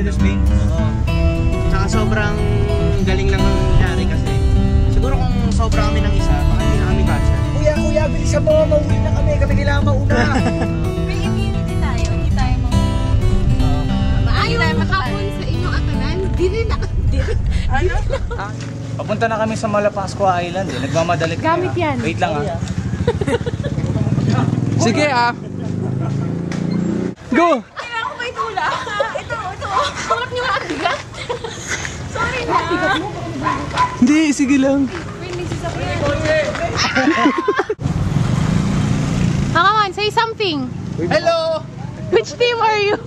Paraparaiders Bay. Oo. Tsaka sobrang galing lang ng nangyari kasi siguro kung sobra kami ng isa, baka hindi na kami kasya. Kuya, bilisan mo, mauwi na kami kailangan mauna. May immunity tayo, hindi tayo Ayaw makapon sa inyong atanan, dili na. Ano? Papunta na kami sa Malapascua Island eh. Nagmamadali kami. Gamit yan. Wait lang ah. Sige ah. Go! Kailangan ko ba itula? Ito. Tulak niyo ang bigat. Sorry na. Hindi, sige lang. Wait, may sasakyan. Come on, say something. Hello! Which team are you?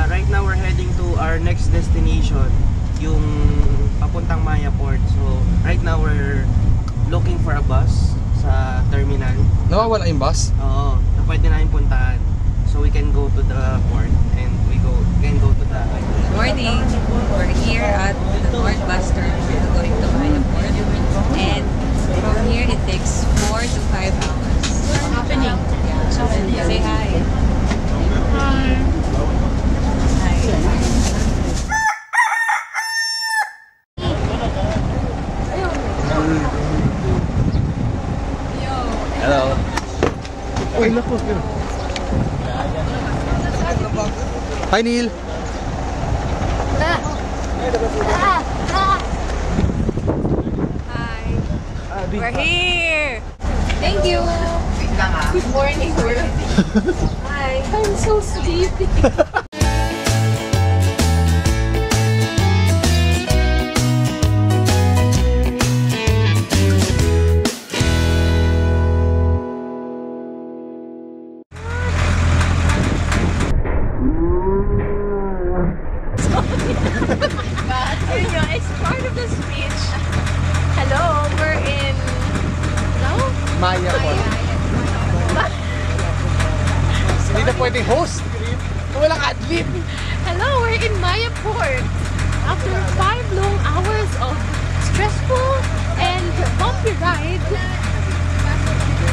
Right now we're heading to our next destination, yung papuntang Maya Port. So right now we're looking for a bus sa terminal. Nawawala yung bus? Oo, na pwede namin puntahan. So we can go to the port and we can go to the Good morning. We're here at the North Bus Terminal going to Maya Port. And from here it takes 4 to 5 hours. What's happening? Yeah. Say hi. Hi. Hello. Uy, naku. Hi, Neil. Hi. We're here. Thank you. Good morning, world. Hi. I'm so sleepy. It's part of the speech. Hello, we're in Maya Port. Hindi na pwedeng host. Walang adlib. Hello, we're in Maya Port. After 5 long hours of stressful and bumpy ride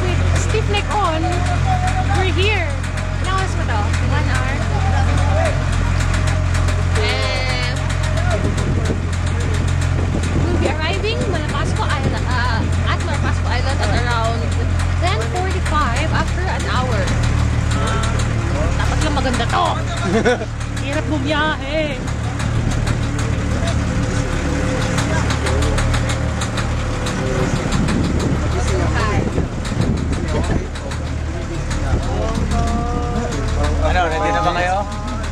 with stiff neck on, we're here. Now it's what? 1 hour. And we'll be arriving Malapascua Island, at Malapascua Island at around 10:45 after an hour. Dapat lang maganda to. Hirap bumiyahe. Ano, ready na ba kayo?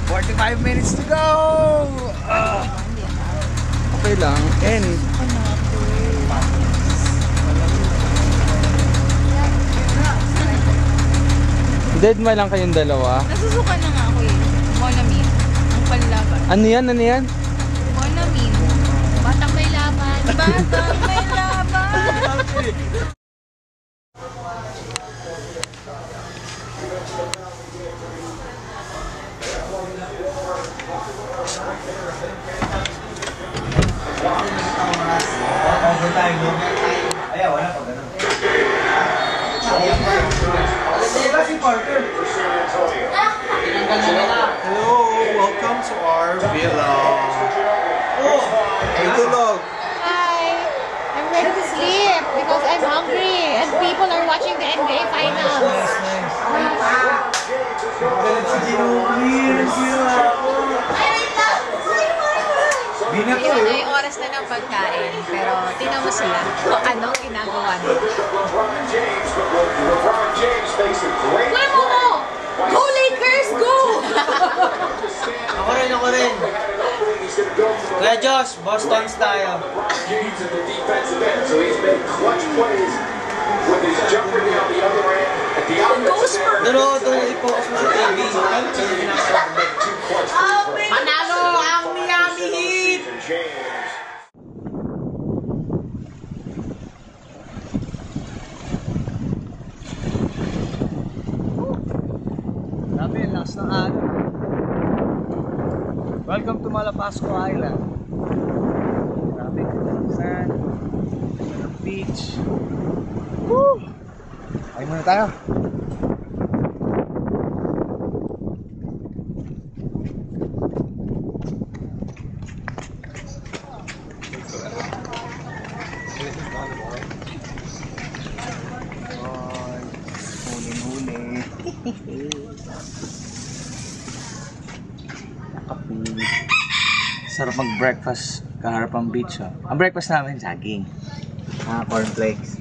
45 minutes to go! Okay lang. And dead ma lang kayong dalawa. Nasusuka na nga ako eh. Monamin. Ang panlaban. Ano yan? Ano yan? Monamin. Batang may laban. Batang may laban. Overtime, no? Ayaw, wala pa ganun. Diba si Parker? Hello! Welcome to our villa. May tulog. Hi. I'm ready to sleep because I'm hungry and people are watching the NBA finals. Galit si Ginobili. Binato Yun eh. ay oras na ng pagkain. Pero tingnan mo sila kung anong ginagawa nila. Kuya mo! Go Lakers, go! Ako rin. Kuya Josh, Boston's tayo. Doon i-focus mo sa TV. Manalo ang Miami Heat! Grabe, ang lakas ng araw. Welcome to Malapascua Island. Grabe, sun, beach. Woo! Ay muna tayo. Huli-huli. Sarap mag-breakfast kaharap ang beach. Oh. Ang breakfast namin, saging. Cornflakes.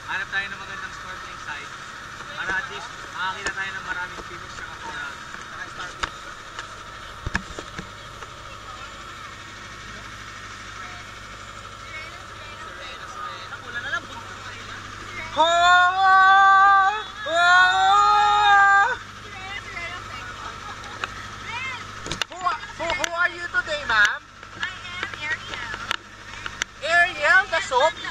Hanap tayo ng magandang snorkeling site para at least makakita tayo ng maraming fish sa coral. Saka starfish. Nakulan na lang. Who are you today, ma'am? I am Ariel. Ariel, the soap?